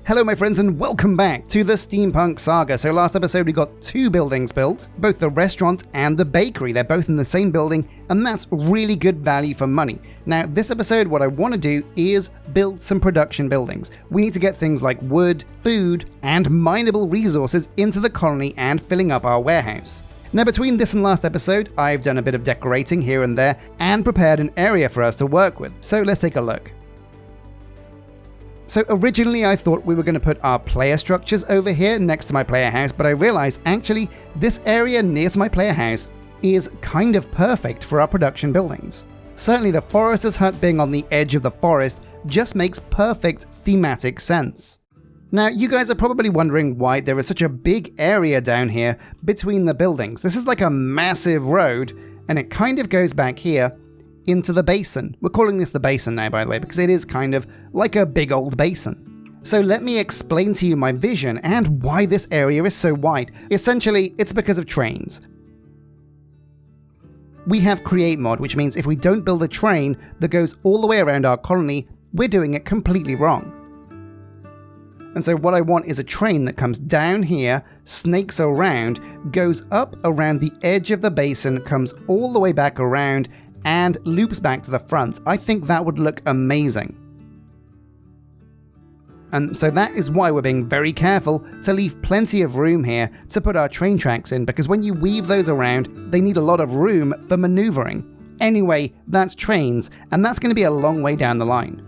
Hello my friends and welcome back to the Steampunk Saga. So last episode we got 2 buildings built, both the restaurant and the bakery. They're both in the same building and that's really good value for money. Now this episode what I want to do is build some production buildings. We need to get things like wood, food and mineable resources into the colony and filling up our warehouse. Now between this and last episode I've done a bit of decorating here and there and prepared an area for us to work with. So let's take a look. So originally I thought we were going to put our player structures over here next to my player house, but I realized actually this area near to my player house is kind of perfect for our production buildings. Certainly the forester's hut being on the edge of the forest just makes perfect thematic sense. Now you guys are probably wondering why there is such a big area down here between the buildings. This is like a massive road and it kind of goes back here into the basin. We're calling this the basin now, by the way, because it is kind of like a big old basin. So let me explain to you my vision and why this area is so wide. Essentially, it's because of trains. We have create mod, which means if we don't build a train that goes all the way around our colony, we're doing it completely wrong. And so what I want is a train that comes down here, snakes around, goes up around the edge of the basin, comes all the way back around, and loops back to the front. I think that would look amazing. And so that is why we're being very careful to leave plenty of room here to put our train tracks in, because when you weave those around, they need a lot of room for maneuvering. Anyway, that's trains, and that's going to be a long way down the line.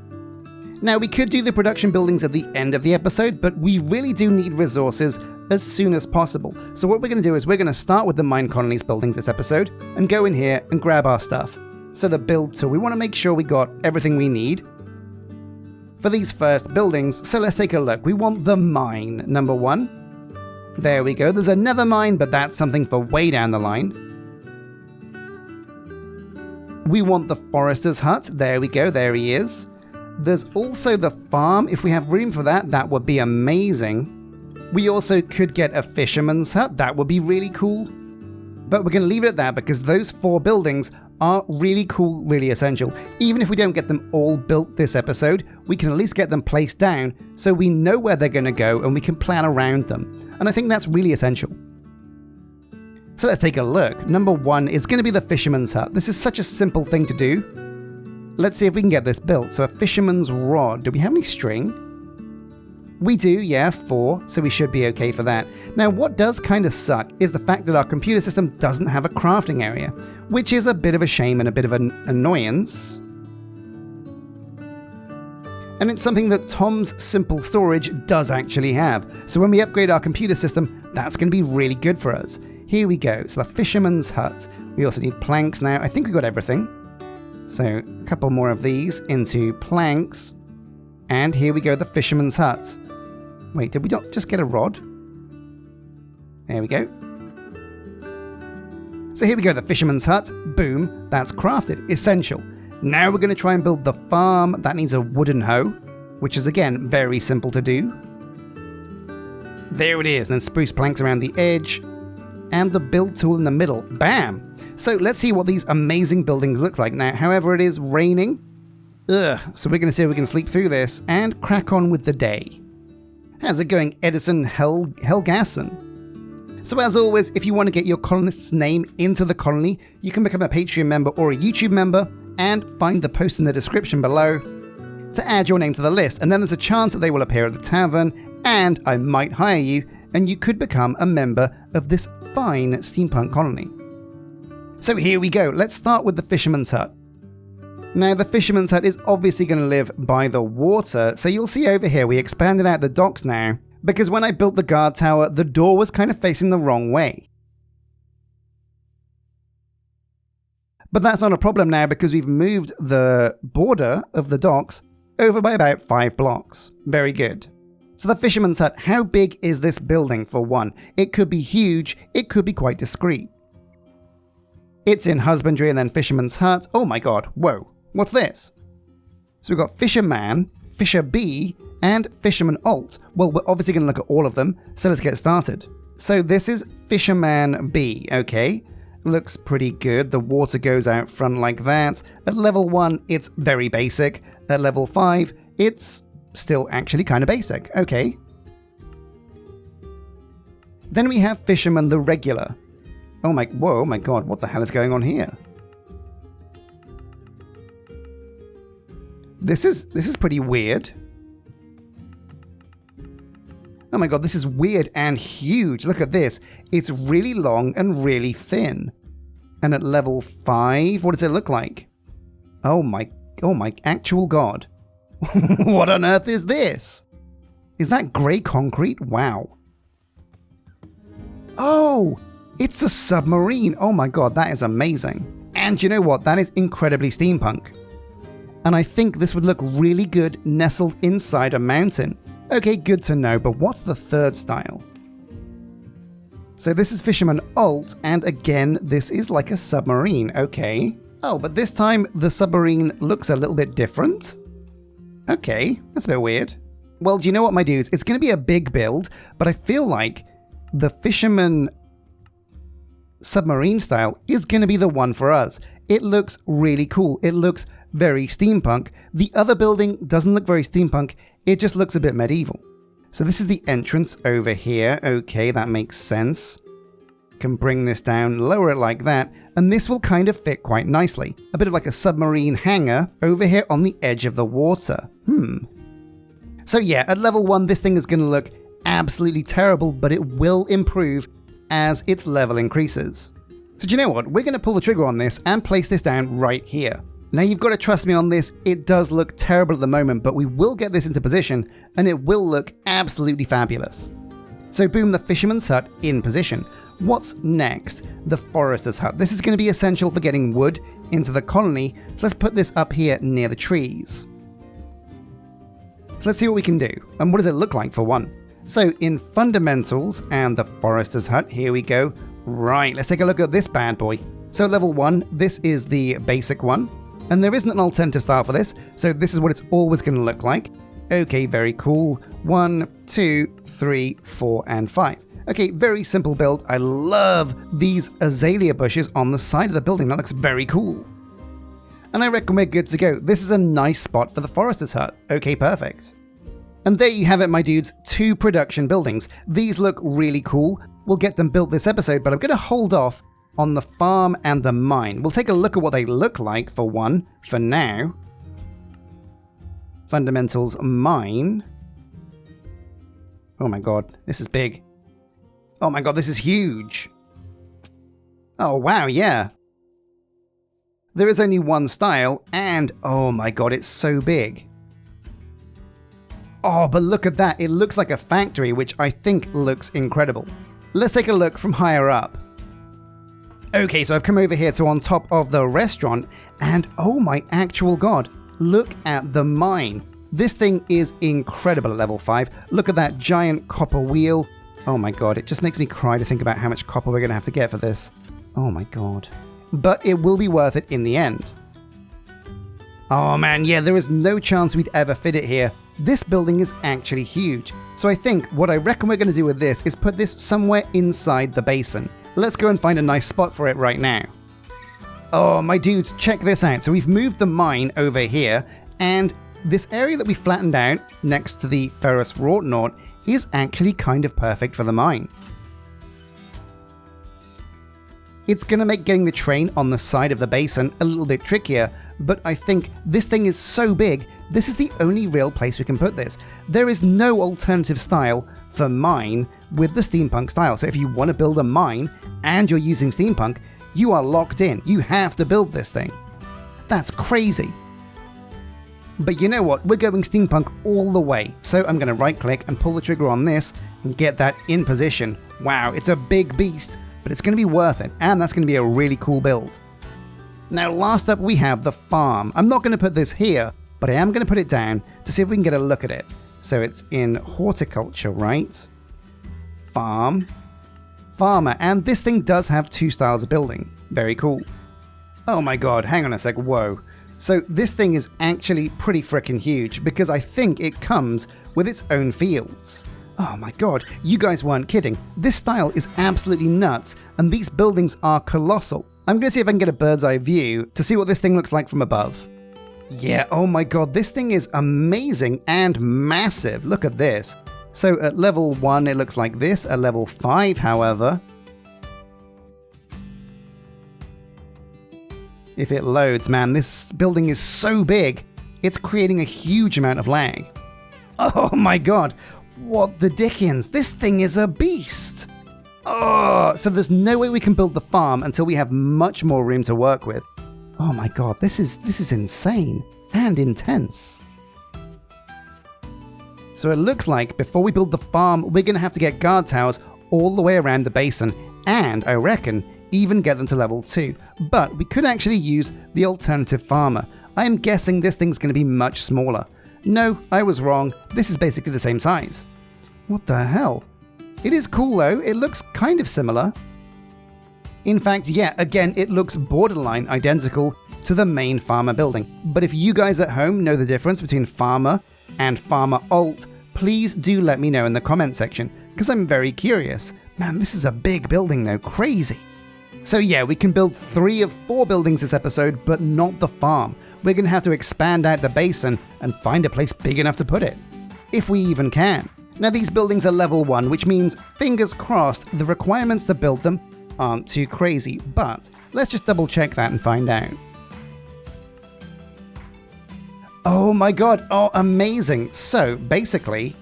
Now, we could do the production buildings at the end of the episode, but we really do need resources as soon as possible. So what we're going to do is we're going to start with the Minecolonies buildings this episode and go in here and grab our stuff. So the build tool, we want to make sure we got everything we need for these first buildings. So let's take a look. We want the mine, number 1. There we go. There's another mine, but that's something for way down the line. We want the forester's hut. There we go. There he is. There's also the farm. If we have room for that, that would be amazing. We also could get a fisherman's hut. That would be really cool. But we're going to leave it at that because those 4 buildings are really cool, really essential. Even if we don't get them all built this episode, we can at least get them placed down so we know where they're going to go and we can plan around them. And I think that's really essential. So let's take a look. Number 1 is going to be the fisherman's hut. This is such a simple thing to do. Let's see if we can get this built. So a fisherman's rod. Do we have any string? We do, yeah, 4, so we should be okay for that. Now, what does kind of suck is the fact that our computer system doesn't have a crafting area, which is a bit of a shame and a bit of an annoyance. And it's something that Tom's Simple Storage does actually have. So when we upgrade our computer system, that's going to be really good for us. Here we go. So the fisherman's hut. We also need planks now. I think we got everything. So a couple more of these into planks. And here we go, the fisherman's hut. Wait, did we not just get a rod? There we go. So here we go, the fisherman's hut. Boom, that's crafted. Essential. Now we're going to try and build the farm. That needs a wooden hoe, which is again very simple to do. There it is, and then spruce planks around the edge. And the build tool in the middle. Bam! So let's see what these amazing buildings look like. Now, however, it is raining. So we're going to see if we can sleep through this and crack on with the day. How's it going, Edison Helgasson? So as always, if you want to get your colonist's name into the colony, you can become a Patreon member or a YouTube member and find the post in the description below to add your name to the list. And then there's a chance that they will appear at the tavern and I might hire you and you could become a member of this fine steampunk colony. So here we go. Let's start with the fisherman's hut. Now, the fisherman's hut is obviously going to live by the water, so you'll see over here we expanded out the docks now, because when I built the guard tower, the door was kind of facing the wrong way. But that's not a problem now because we've moved the border of the docks over by about 5 blocks. Very good. So the fisherman's hut, how big is this building for one? It could be huge, it could be quite discreet. It's in husbandry and then fisherman's hut. Oh my god, whoa. What's this? So we've got fisherman, fisher bee, and Fisherman Alt. Well, we're obviously going to look at all of them, so let's get started. So this is Fisherman B, okay? Looks pretty good. The water goes out front like that. At level 1, it's very basic. At level 5, it's still actually kind of basic, okay? Then we have Fisherman the Regular. Whoa, oh my god, what the hell is going on here? This is pretty weird. Oh my god, this is weird and huge. Look at this. It's really long and really thin. And at level 5, what does it look like? Oh my actual god. What on earth is this? Is that grey concrete? Wow. Oh, it's a submarine. Oh my god, that is amazing. And you know what? That is incredibly steampunk. And I think this would look really good nestled inside a mountain. Okay, good to know, but what's the third style? So this is Fisherman Alt, and again, this is like a submarine, okay. Oh, but this time the submarine looks a little bit different. Okay, that's a bit weird. Well, do you know what, my dudes? It's going to be a big build, but I feel like the Fisherman submarine style is going to be the one for us. It looks really cool. It looks very steampunk. The other building doesn't look very steampunk. It just looks a bit medieval. So this is the entrance over here. Okay, that makes sense. Can bring this down, lower it like that, and this will kind of fit quite nicely. A bit of like a submarine hangar over here on the edge of the water. So yeah, at level 1, this thing is going to look absolutely terrible, but it will improve as its level increases. So do you know what? We're going to pull the trigger on this and place this down right here. Now you've got to trust me on this, it does look terrible at the moment, but we will get this into position and it will look absolutely fabulous. So boom, the fisherman's hut in position. What's next? The forester's hut. This is going to be essential for getting wood into the colony, so let's put this up here near the trees. So let's see what we can do, and what does it look like for one? So in fundamentals and the forester's hut, here we go. Right, let's take a look at this bad boy. So level 1, this is the basic one. And there isn't an alternative style for this, so this is what it's always going to look like. Okay, very cool. 1, 2, 3, 4, and 5. Okay, very simple build. I love these azalea bushes on the side of the building. That looks very cool. And I reckon we're good to go. This is a nice spot for the forester's hut. Okay, perfect. And there you have it, my dudes. 2 production buildings. These look really cool. We'll get them built this episode, but I'm going to hold off on the farm and the mine. We'll take a look at what they look like for one, for now. Fundamentals mine. Oh my god, this is big. Oh my god, this is huge. Oh wow, yeah. There is only one style, and oh my god, it's so big. Oh, but look at that, it looks like a factory, which I think looks incredible. Let's take a look from higher up. Okay, so I've come over here to on top of the restaurant, and oh my actual god, look at the mine. This thing is incredible at level 5. Look at that giant copper wheel. Oh my god, it just makes me cry to think about how much copper we're going to have to get for this. Oh my god. But it will be worth it in the end. Oh man, yeah, there is no chance we'd ever fit it here. This building is actually huge. So I think what I reckon we're going to do with this is put this somewhere inside the basin. Let's go and find a nice spot for it right now. Oh, my dudes, check this out. So we've moved the mine over here, and this area that we flattened out next to the ferrous wrought knot is actually kind of perfect for the mine. It's going to make getting the train on the side of the basin a little bit trickier, but I think this thing is so big, this is the only real place we can put this. There is no alternative style for mine with the steampunk style. So if you want to build a mine and you're using steampunk, you are locked in. You have to build this thing. That's crazy. But you know what? We're going steampunk all the way. So I'm going to right click and pull the trigger on this and get that in position. Wow, it's a big beast, but it's going to be worth it. And that's going to be a really cool build. Now, last up we have the farm. I'm not going to put this here, but I am going to put it down to see if we can get a look at it. So it's in horticulture, right? Farm. Farmer. And this thing does have 2 styles of building. Very cool. Oh my god, hang on a sec. Whoa. So this thing is actually pretty frickin' huge because I think it comes with its own fields. Oh my god, you guys weren't kidding. This style is absolutely nuts and these buildings are colossal. I'm going to see if I can get a bird's eye view to see what this thing looks like from above. Yeah, oh my god, this thing is amazing and massive. Look at this. So at level 1 it looks like this, at level 5 however, if it loads, man, this building is so big, it's creating a huge amount of lag. Oh my god, what the dickens, this thing is a beast! Oh, so there's no way we can build the farm until we have much more room to work with. Oh my god, this is insane and intense. So it looks like before we build the farm, we're going to have to get guard towers all the way around the basin, and I reckon even get them to level 2. But we could actually use the alternative farmer. I am guessing this thing's going to be much smaller. No, I was wrong. This is basically the same size. What the hell? It is cool though, it looks kind of similar. In fact, yeah, again, it looks borderline identical to the main farmer building. But if you guys at home know the difference between farmer and farmer alt, please do let me know in the comment section, because I'm very curious. Man, this is a big building though, crazy. So yeah, we can build 3 of 4 buildings this episode, but not the farm. We're going to have to expand out the basin and find a place big enough to put it. If we even can. Now these buildings are level 1, which means, fingers crossed, the requirements to build them aren't too crazy, but let's just double check that and find out. Oh my god, oh amazing! So basically,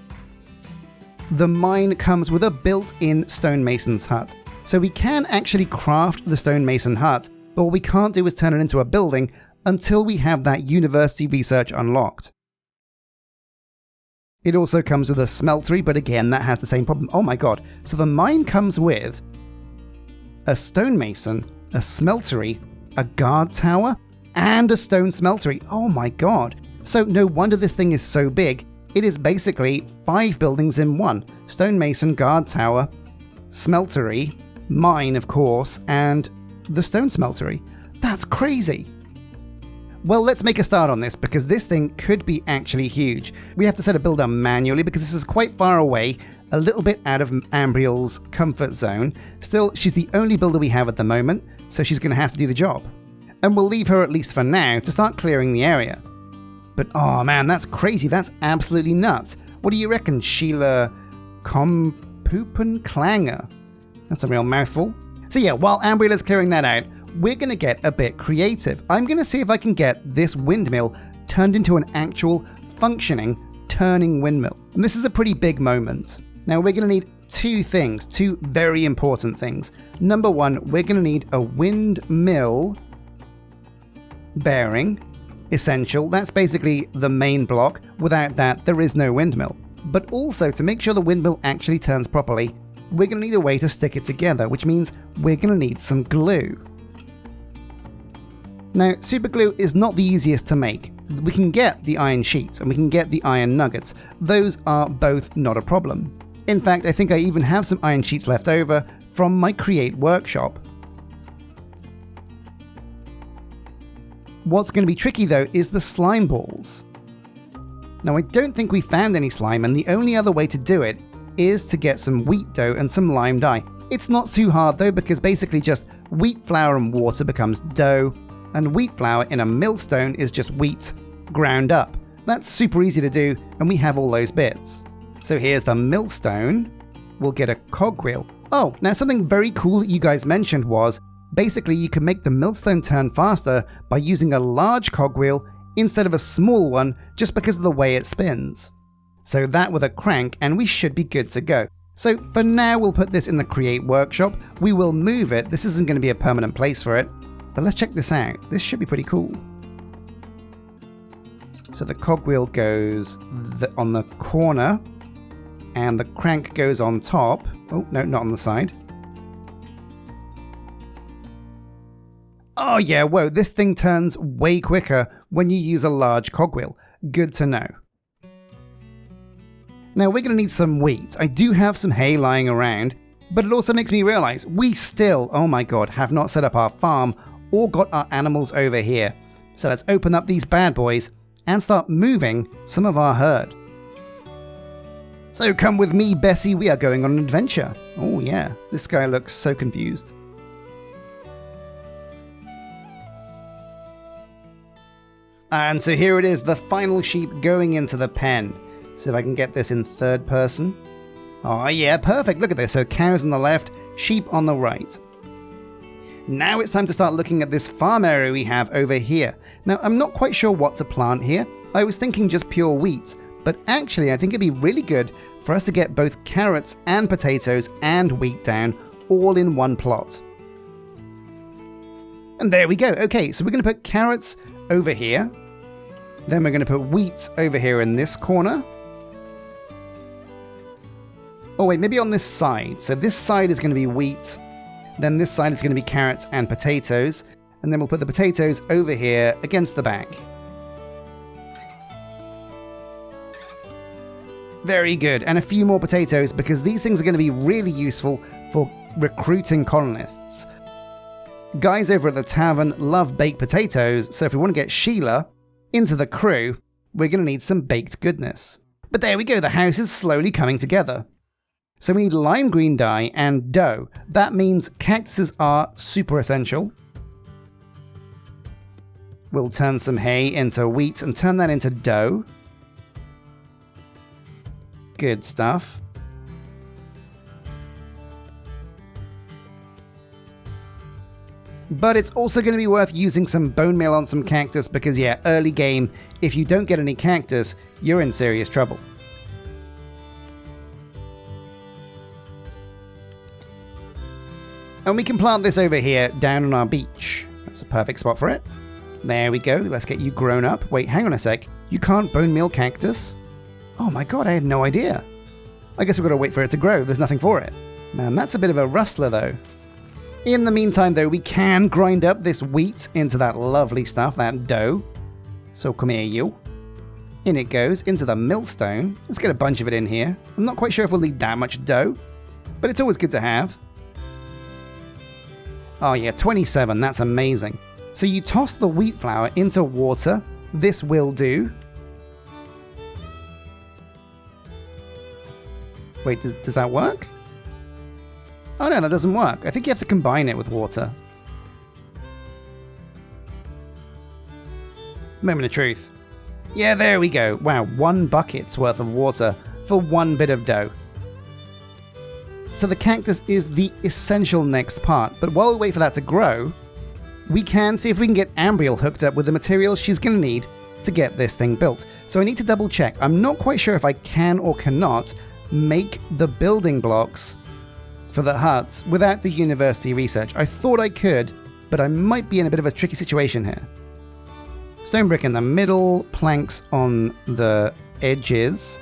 the mine comes with a built-in stonemason's hut. So we can actually craft the stonemason hut, but what we can't do is turn it into a building until we have that university research unlocked. It also comes with a smeltery, but again, that has the same problem. Oh my god, so the mine comes with a stonemason, a smeltery, a guard tower, and a stone smeltery. Oh my god. So no wonder this thing is so big. It is basically 5 buildings in one. Stonemason, guard tower, smeltery, mine of course, and the stone smeltery. That's crazy. Well, let's make a start on this because this thing could be actually huge. We have to set a builder manually because this is quite far away, a little bit out of Ambriel's comfort zone. Still, she's the only builder we have at the moment, so she's going to have to do the job. And we'll leave her at least for now to start clearing the area. But oh man, that's crazy, that's absolutely nuts. What do you reckon, Sheila Kompupenklanger? That's a real mouthful. So yeah, while Ambriel is clearing that out, we're going to get a bit creative. I'm going to see if I can get this windmill turned into an actual functioning turning windmill. And this is a pretty big moment. Now we're going to need 2 things, 2 very important things. Number 1, we're going to need a windmill bearing. Essential, that's basically the main block. Without that, there is no windmill. But also, to make sure the windmill actually turns properly, we're going to need a way to stick it together, which means we're going to need some glue. Now, super glue is not the easiest to make. We can get the iron sheets and we can get the iron nuggets. Those are both not a problem. In fact, I think I even have some iron sheets left over from my Create workshop. What's going to be tricky though is the slime balls. Now I don't think we found any slime, and the only other way to do it is to get some wheat dough and some lime dye. It's not too hard though, because basically just wheat flour and water becomes dough, and wheat flour in a millstone is just wheat ground up. That's super easy to do, and we have all those bits. So here's the millstone. We'll get a cogwheel. Oh, now something very cool that you guys mentioned was, basically you can make the millstone turn faster by using a large cogwheel instead of a small one, just because of the way it spins. So that with a crank and we should be good to go. So for now we'll put this in the Create workshop. We will move it. This isn't going to be a permanent place for it. But let's check this out. This should be pretty cool. So the cogwheel goes on the corner and the crank goes on top. Oh, no, not on the side. Oh yeah, whoa, this thing turns way quicker when you use a large cogwheel. Good to know. Now we're going to need some wheat. I do have some hay lying around, but it also makes me realize we still, oh my god, have not set up our farm or got our animals over here. So let's open up these bad boys and start moving some of our herd. So come with me, Bessie, we are going on an adventure. Oh yeah, this guy looks so confused. And so here it is, the final sheep going into the pen. See if I can get this in third person. Oh yeah, perfect, look at this. So cows on the left, sheep on the right. Now it's time to start looking at this farm area we have over here. Now I'm not quite sure what to plant here. I was thinking just pure wheat, but actually I think it'd be really good for us to get both carrots and potatoes and wheat down all in one plot. And there we go. Okay, so we're going to put carrots over here. Then we're going to put wheat over here in this corner. Oh wait, maybe on this side. So this side is going to be wheat. Then this side is going to be carrots and potatoes. And then we'll put the potatoes over here against the back. Very good. And a few more potatoes because these things are going to be really useful for recruiting colonists. Guys over at the tavern love baked potatoes, so if we want to get Sheila into the crew, we're going to need some baked goodness. But there we go, the house is slowly coming together. So we need lime green dye and dough. That means cactuses are super essential. We'll turn some hay into wheat and turn that into dough. Good stuff. But it's also going to be worth using some bone meal on some cactus because yeah, early game, if you don't get any cactus, you're in serious trouble. And we can plant this over here down on our beach. That's a perfect spot for it. There we go, let's get you grown up. Wait, hang on a sec. You can't bone meal cactus? Oh my god, I had no idea. I guess we've got to wait for it to grow, there's nothing for it. Man, that's a bit of a rustler though. In the meantime though, we can grind up this wheat into that lovely stuff, that dough. So come here you. In it goes, into the millstone. Let's get a bunch of it in here. I'm not quite sure if we'll need that much dough, but it's always good to have. Oh yeah, 27, that's amazing. So you toss the wheat flour into water. This will do. Wait, does that work? Oh no, that doesn't work. I think you have to combine it with water. Moment of truth. Yeah, there we go. Wow, 1 bucket's worth of water for 1 bit of dough. So the cactus is the essential next part, but while we wait for that to grow, we can see if we can get Ambriel hooked up with the materials she's going to need to get this thing built. So I need to double check. I'm not quite sure if I can or cannot make the building blocks for the huts without the university research. I thought I could, but I might be in a bit of a tricky situation here. Stone brick in the middle, planks on the edges,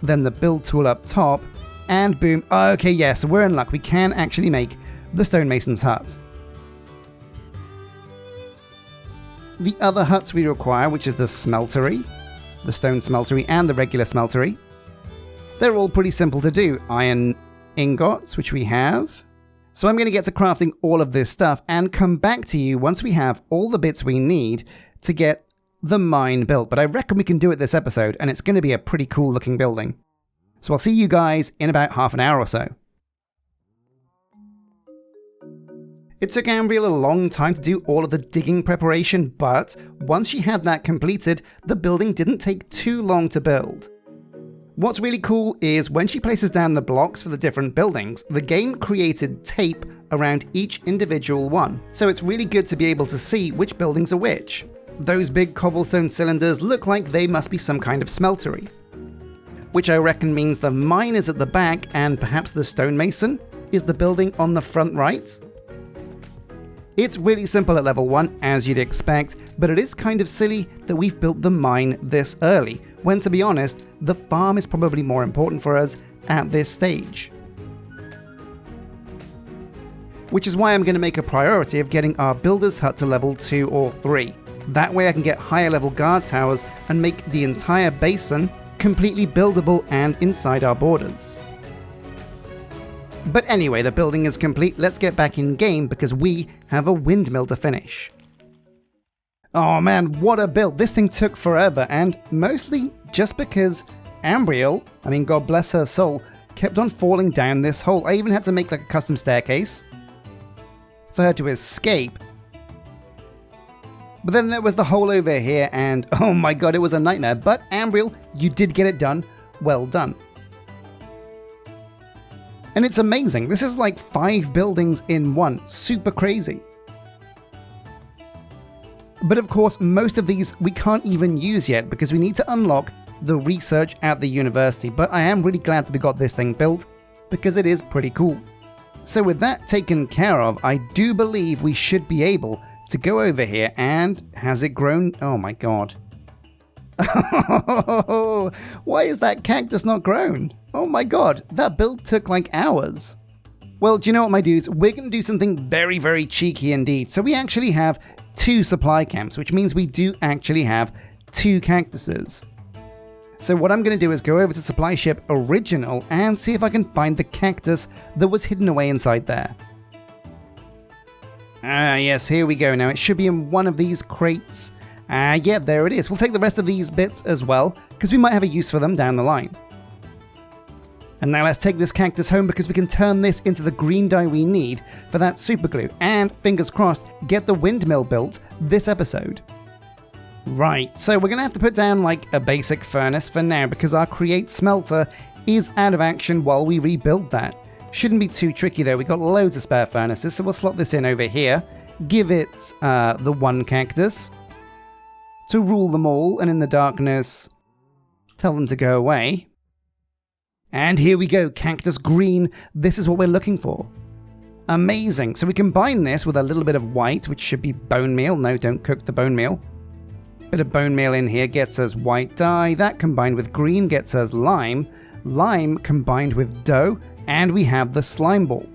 then the build tool up top, and boom. Okay, yeah, so we're in luck. We can actually make the stonemason's hut. The other huts we require, which is the smeltery, the stone smeltery, and the regular smeltery, they're all pretty simple to do. Iron ingots, which we have. So I'm going to get to crafting all of this stuff and come back to you once we have all the bits we need to get the mine built. But I reckon we can do it this episode, and it's going to be a pretty cool looking building. So I'll see you guys in about half an hour or so. It took Ambriel a long time to do all of the digging preparation, but once she had that completed, the building didn't take too long to build. What's really cool is when she places down the blocks for the different buildings, the game created tape around each individual one. So it's really good to be able to see which buildings are which. Those big cobblestone cylinders look like they must be some kind of smeltery, which I reckon means the mine is at the back and perhaps the stonemason is the building on the front right. It's really simple at level 1, as you'd expect, but it is kind of silly that we've built the mine this early, when to be honest, the farm is probably more important for us at this stage. Which is why I'm going to make a priority of getting our builder's hut to level 2 or 3. That way I can get higher level guard towers and make the entire basin completely buildable and inside our borders. But anyway, the building is complete. Let's get back in game because we have a windmill to finish. Oh man, what a build. This thing took forever, and mostly just because Ambriel, God bless her soul, kept on falling down this hole. I even had to make like a custom staircase for her to escape. But then there was the hole over here, and oh my god, it was a nightmare. But Ambriel, you did get it done. Well done. And it's amazing. This is like 5 buildings in one. Super crazy. But of course, most of these we can't even use yet because we need to unlock the research at the university. But I am really glad that we got this thing built because it is pretty cool. So with that taken care of, I do believe we should be able to go over here. And has it grown? Oh my god. Why is that cactus not grown? Oh my god, that build took like hours. Well, do you know what, my dudes? We're going to do something very, very cheeky indeed. So we actually have 2 supply camps, which means we do actually have 2 cactuses. So what I'm going to do is go over to supply ship original and see if I can find the cactus that was hidden away inside there. Ah, yes, here we go. Now it should be in one of these crates. Yeah, there it is. We'll take the rest of these bits as well, because we might have a use for them down the line. And now let's take this cactus home because we can turn this into the green dye we need for that super glue. And, fingers crossed, get the windmill built this episode. Right, so we're going to have to put down like a basic furnace for now because our create smelter is out of action while we rebuild that. Shouldn't be too tricky though, we've got loads of spare furnaces, so we'll slot this in over here. Give it the 1 cactus to rule them all, and in the darkness, tell them to go away. And here we go, cactus green. This is what we're looking for. Amazing. So we combine this with a little bit of white, which should be bone meal. No, don't cook the bone meal. Bit of bone meal in here gets us white dye. That combined with green gets us lime. Lime combined with dough. And we have the slime ball.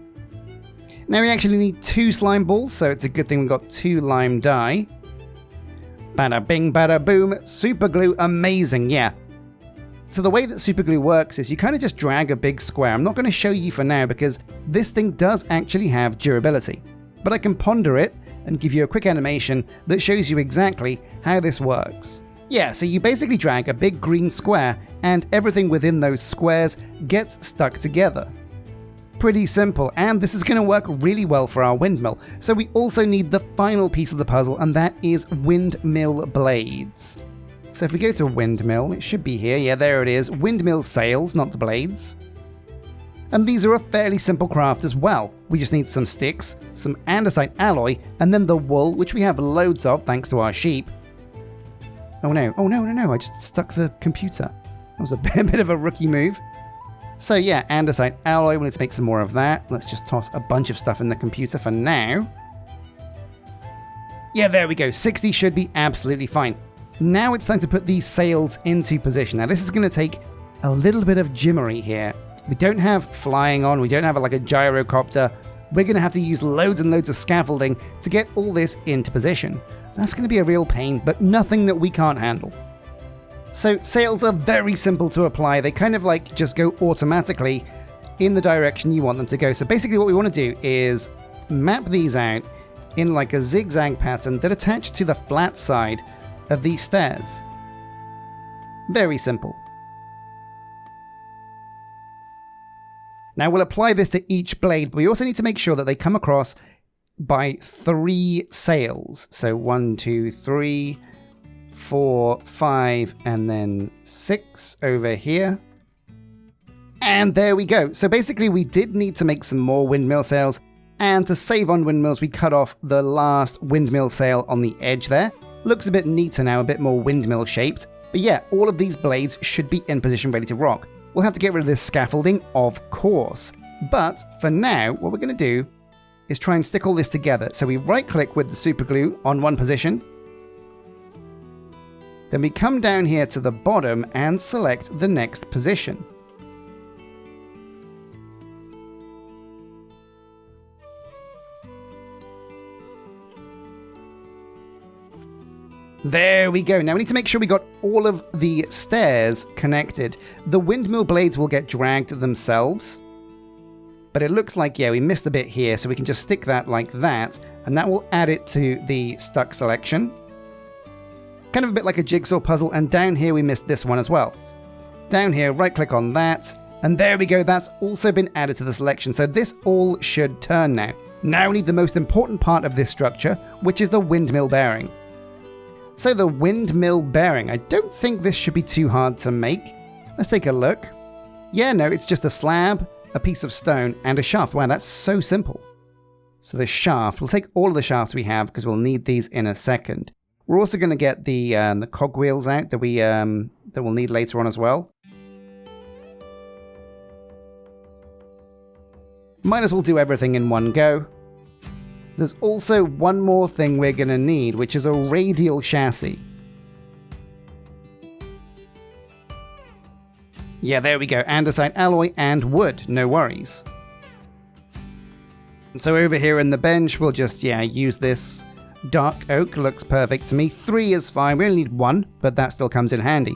Now we actually need 2 slime balls, so it's a good thing we've got 2 lime dye. Bada bing, bada boom. Super glue, amazing, yeah. So the way that super glue works is you kind of just drag a big square. I'm not going to show you for now because this thing does actually have durability. But I can ponder it and give you a quick animation that shows you exactly how this works. Yeah, so you basically drag a big green square and everything within those squares gets stuck together. Pretty simple, and this is going to work really well for our windmill. So we also need the final piece of the puzzle, and that is windmill blades. So if we go to windmill, it should be here. Yeah, there it is. Windmill sails, not the blades. And these are a fairly simple craft as well. We just need some sticks, some andesite alloy, and then the wool, which we have loads of thanks to our sheep. Oh no, I just stuck the computer. That was a bit of a rookie move. So yeah, andesite alloy, we need to make some more of that. Let's just toss a bunch of stuff in the computer for now. Yeah, there we go. 60 should be absolutely fine. Now it's time to put these sails into position. Now this is going to take a little bit of jimmery here. We don't have flying on, we don't have like a gyrocopter. We're going to have to use loads and loads of scaffolding to get all this into position. That's going to be a real pain, but nothing that we can't handle. So sails are very simple to apply. They kind of like just go automatically in the direction you want them to go. So basically what we want to do is map these out in like a zigzag pattern that attach to the flat side of these stairs. Very simple. Now we'll apply this to each blade, but we also need to make sure that they come across by 3 sails. So 1, 2, 3, 4, 5, and then 6 over here. And there we go. So basically we did need to make some more windmill sails, and to save on windmills we cut off the last windmill sail on the edge there. Looks a bit neater now, a bit more windmill shaped. But yeah, all of these blades should be in position ready to rock. We'll have to get rid of this scaffolding, of course. But for now, what we're going to do is try and stick all this together. So we right click with the super glue on one position. Then we come down here to the bottom and select the next position. There we go. Now we need to make sure we got all of the stairs connected. The windmill blades will get dragged themselves. But it looks like, yeah, we missed a bit here, so we can just stick that like that, and that will add it to the stuck selection. kind of a bit like a jigsaw puzzle, and down here we missed this one as well. Down here, right-click on that, and there we go, that's also been added to the selection, so this all should turn now. Now we need the most important part of this structure, which is the windmill bearing. So the windmill bearing, I don't think this should be too hard to make. Let's take a look. Yeah, no, it's just a slab, a piece of stone, and a shaft. Wow, that's so simple. So the shaft, we'll take all of the shafts we have because we'll need these in a second. We're also going to get the cogwheels out that we'll need later on as well. Might as well do everything in one go. There's also one more thing we're going to need, which is a radial chassis. Yeah, there we go. Andesite alloy and wood. No worries. So over here in the bench, we'll just, use this dark oak. Looks perfect to me. 3 is fine. We only need 1, but that still comes in handy.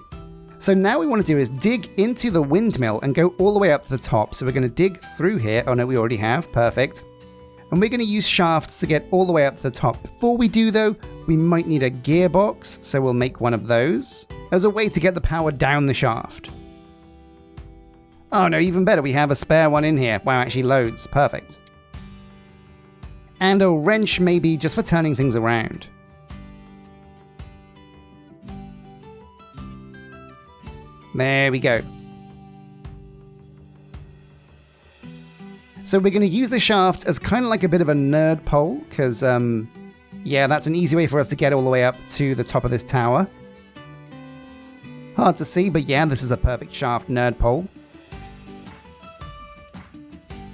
So now what we want to do is dig into the windmill and go all the way up to the top. So we're going to dig through here. Oh no, we already have. Perfect. And we're going to use shafts to get all the way up to the top. Before we do though, we might need a gearbox. So we'll make one of those as a way to get the power down the shaft. Oh no, even better. We have a spare one in here. Wow, actually loads. Perfect. And a wrench maybe just for turning things around. There we go. So we're going to use the shaft as kind of like a bit of a nerd pole, because, that's an easy way for us to get all the way up to the top of this tower. Hard to see, but yeah, this is a perfect shaft nerd pole.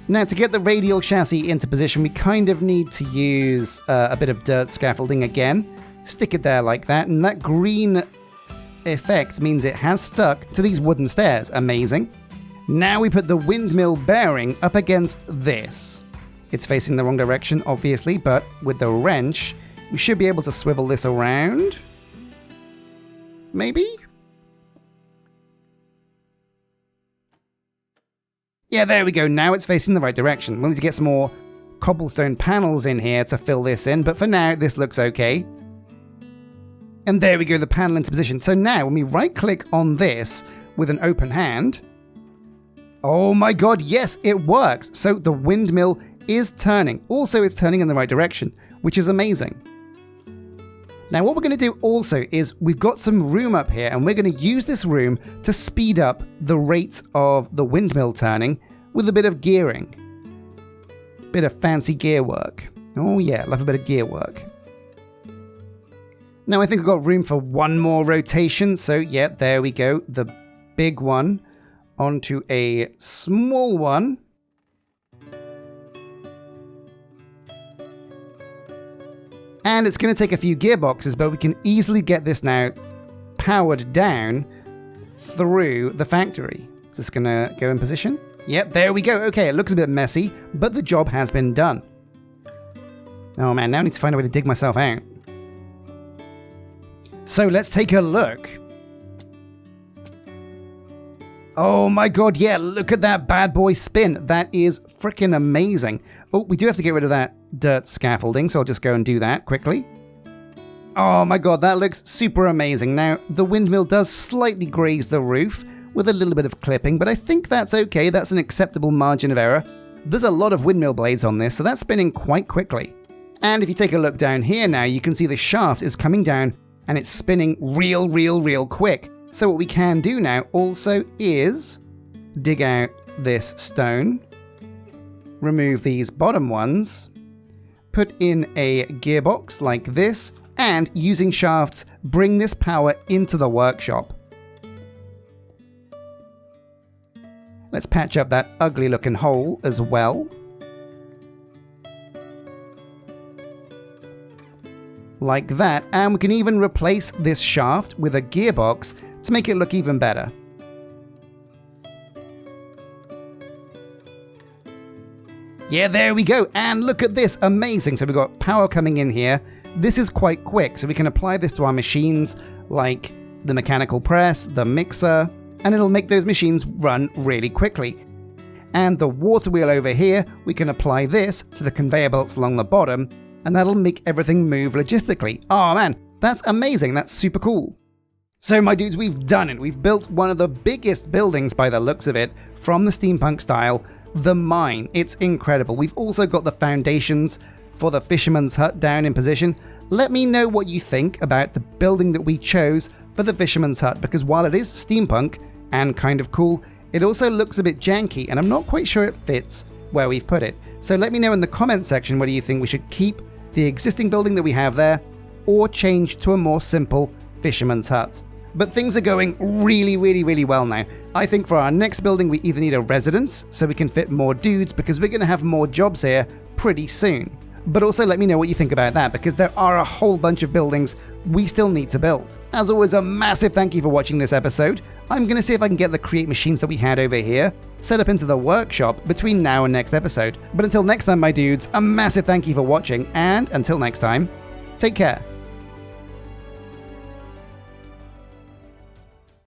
Now, to get the radial chassis into position, we kind of need to use a bit of dirt scaffolding again. Stick it there like that, and that green effect means it has stuck to these wooden stairs. Amazing. Now we put the windmill bearing up against this. It's facing the wrong direction, obviously, but with the wrench, we should be able to swivel this around. Maybe? Yeah, there we go. Now it's facing the right direction. We'll need to get some more cobblestone panels in here to fill this in, but for now, this looks okay. And there we go, the panel into position. So now, when we right-click on this with an open hand, oh my god, yes, it works! So the windmill is turning. Also, it's turning in the right direction, which is amazing. Now, what we're going to do also is we've got some room up here, and we're going to use this room to speed up the rate of the windmill turning with a bit of gearing. Bit of fancy gear work. Oh yeah, love a bit of gear work. Now, I think we've got room for one more rotation, so yeah, there we go. The big one onto a small one. And it's going to take a few gearboxes, but we can easily get this now powered down through the factory. Is this going to go in position? Yep, there we go. Okay, it looks a bit messy, but the job has been done. Oh man, now I need to find a way to dig myself out. So let's take a look. Oh my god, yeah, look at that bad boy spin. That is freaking amazing. Oh, we do have to get rid of that dirt scaffolding, so I'll just go and do that quickly. Oh my god, that looks super amazing. Now, the windmill does slightly graze the roof with a little bit of clipping, but I think that's okay. That's an acceptable margin of error. There's a lot of windmill blades on this, so that's spinning quite quickly. And if you take a look down here now, you can see the shaft is coming down and it's spinning real quick. So what we can do now also is dig out this stone, remove these bottom ones, put in a gearbox like this, and using shafts, bring this power into the workshop. Let's patch up that ugly looking hole as well. Like that, and we can even replace this shaft with a gearbox to make it look even better. Yeah, there we go, and look at this, amazing. So we've got power coming in here. This is quite quick, so we can apply this to our machines like the mechanical press, the mixer, and it'll make those machines run really quickly. And the water wheel over here, we can apply this to the conveyor belts along the bottom, and that'll make everything move logistically. Oh man, That's amazing, that's super cool. So my dudes, we've done it. We've built one of the biggest buildings by the looks of it from the steampunk style, the mine. It's incredible. We've also got the foundations for the fisherman's hut down in position. Let me know what you think about the building that we chose for the fisherman's hut, because while it is steampunk and kind of cool, it also looks a bit janky and I'm not quite sure it fits where we've put it. So let me know in the comment section whether you think we should keep the existing building that we have there or change to a more simple fisherman's hut. But things are going really well now. I think for our next building we either need a residence so we can fit more dudes, because we're going to have more jobs here pretty soon. But also let me know what you think about that, because there are a whole bunch of buildings we still need to build. As always, a massive thank you for watching this episode. I'm going to see if I can get the create machines that we had over here set up into the workshop between now and next episode. But until next time, my dudes, a massive thank you for watching, and until next time, take care.